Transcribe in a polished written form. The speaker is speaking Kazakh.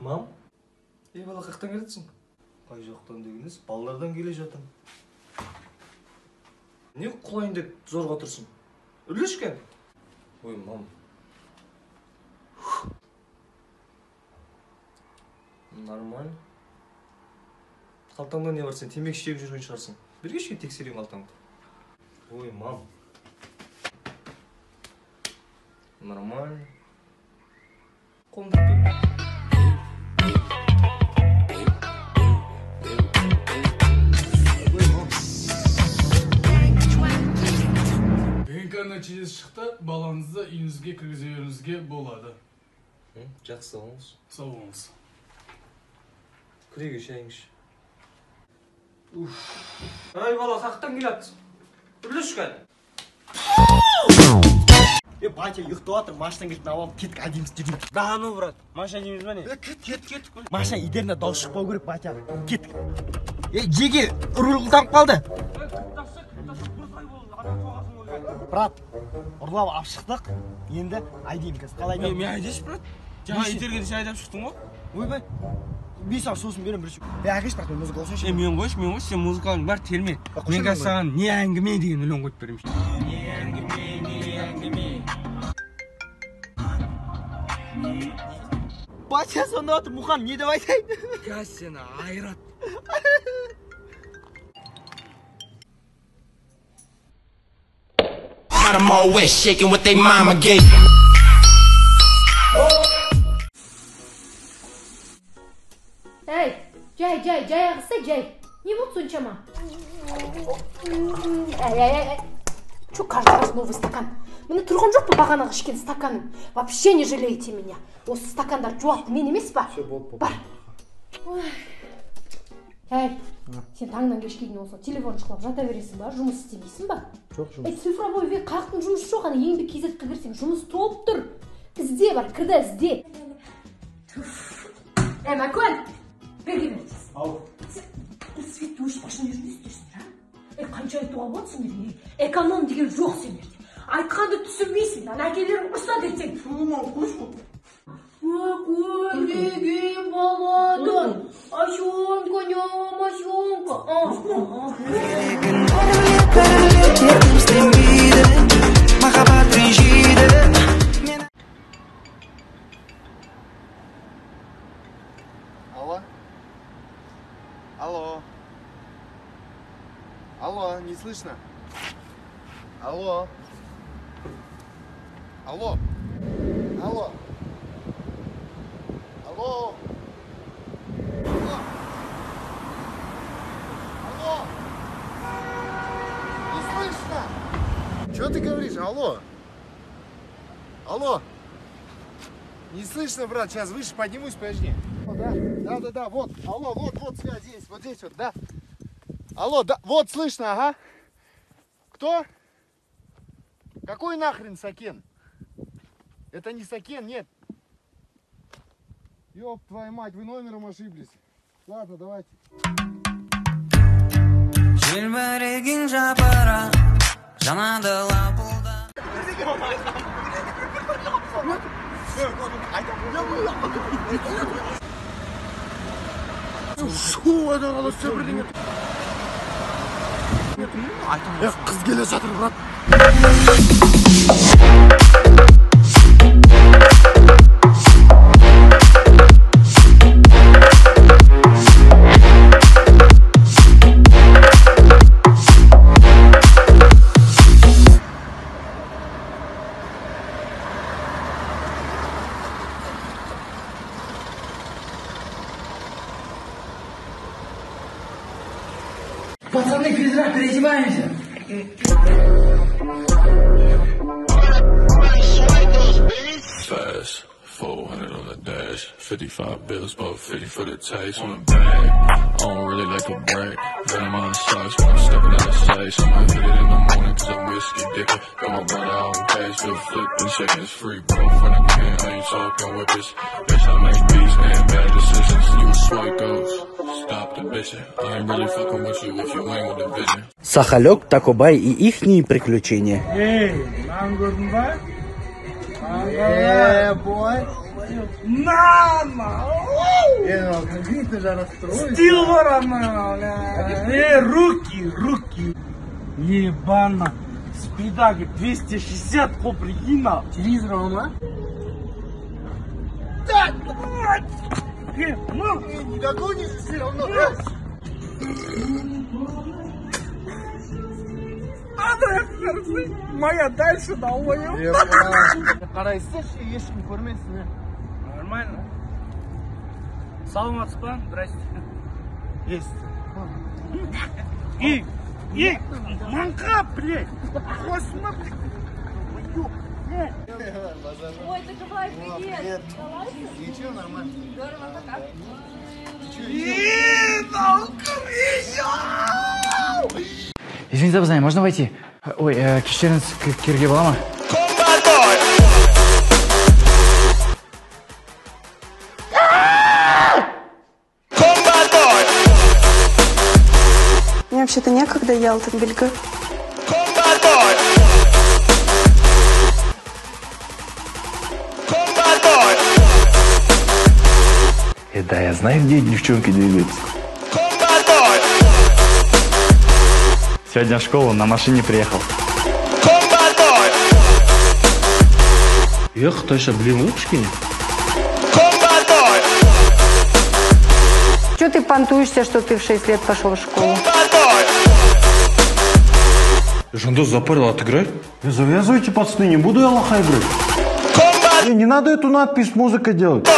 Мам? Бала қақтан келетсің? Қай жақтан дегеніз, балалардан келе жатым. Не құлайын деп зорға тұрсың? Үрлешкен? Ой, мам. Нормально. Қалтаңда не бар, сен темекі шегіп жүрген шығарсың. Бергешке тексерейін қалтаңды. Ой, мам. Нормально. Қолымды өтпеймін. Нәтижесі шықты, балаңызды үйіңізге кіргізуіңізге болады. Жақсы, сау болыңыз. Сау болыңыз. Күреге шайыңыз. Ай, бала, қақтан келатсың? Үрлешкен. Батя ұйықтап отыр, машинадан келіп алып кетік әдеміз жүрейін. Да ну, брат, машина дейміз ба не? Кеттік. Машина идеріне дауыс шықпау керек, батя. Кеттік. Жеге руль қылтанып қалды. Брат, ұрлап алып шықтық. Енді айдеймін кәз. Қалай айдеймін? Мен айдайшы, брат. Жаңа итерген ше айдап шықтың ғой? Ойбай. Бейсам сосын берем бірші. Әкеш, брат, мен музыка қосыншы. Мен қойшы, сен музыкалың бар терме. Мен қазір саған не әңгіме деген өлең қойып беремін. Не әңгіме. Батя сонда отыр, Мұқан, не деп айтайын? Қазір сені айрат. I'm always shaking what they mama gave. Эй, жай ағысы, жай. Не болды соншама? Эй. Чё, каждый раз новый стакан? Мені тұрған жоқ па бағанағы ішкен стаканым? Вообще не жалейте меня. Осы стакандар жуатын мен емес па? Все, болды. Бар. Әй, сен таңнан кешке дейін осы телефон шықлап жата бересің ба? Жұмыс істемейсің ба? Жоқ, жұмыс. Цифровой век қақтың жұмысы жоқ, ана еңбек кезетке кірсең, жұмыс топ тұр. Ізде бар, кірді ізде. Мәкөн, берге бересіз. Ау. Сен светті өшіп ашын жүрін істерсің, а? Қанша айтуға болсын берген, эконом деген жоқ сендерде. Айтқанды түсінбейсің, ана әкелерің ұрса десең. Шумал, қош бол. Коллеги, баладан, Ашонка, ням, Ашонка. Алло, не слышно? Алло. Не слышно? Что ты говоришь? Алло. Не слышно, брат. Сейчас выше поднимусь, подожди. Да. Вот. Алло, вот связь здесь. Вот здесь вот, да. Алло, да. Вот слышно, ага. Кто? Какой нахрен Сакен? Это не Сакен, нет. Ёб твою мать, вы номером ошиблись. Ладно, давайте. Шу, это голоса бірдеңе. Қыз келе жатыр, брат. Пацаны, физра, переодеваемся. Fast, 400 on the dash, 55 bills, but 50 for the taste on the bag. I don't really like a break, got in my socks when I'm stepping out of sight. So I'ma hit it in the morning cause I'm whiskey dicker. Got my brother out on cash, feel flipping, shaking it's free, bro. From the can, I ain't talking whippers. Bitch, I make beats and bad decisions. You swipe goes, stop the bitching. I ain't really fucking with you if you ain't with the vision. Сахалек, Такобай и ихние приключения. Эй, нан көрдің ба? Бой. Мама! Какие ты же расстроился. Стил ворона, руки. Ебана. Спидаги 260 по прикина. Телевизор он, не догонишь все равно. Моя дальше долбоёб. Қарайсызшы, ешкім көрмесін. Нормально. Саламатсыз ба? Здрасте. Есть. И, манка, блядь. Хвостна, блядь. Ой, Николай, привет. Ничего, нормально. Здорово, как? Извините, пацаны, можно войти? Ой, кешіріңіз кіруге бола ма? Мне вообще-то некогда, я Алтынбельгы. Да, я знаю, где девчонки двигаются. Сегодня в школу на машине приехал. Я Қытайша білемін ғой кішкене. Чё ты понтуешься, что ты в 6 лет пошел в школу? Жандос запарил отыграть? Завязывайте, пацаны, не буду я лоха играть. Не надо эту надпись музыка делать.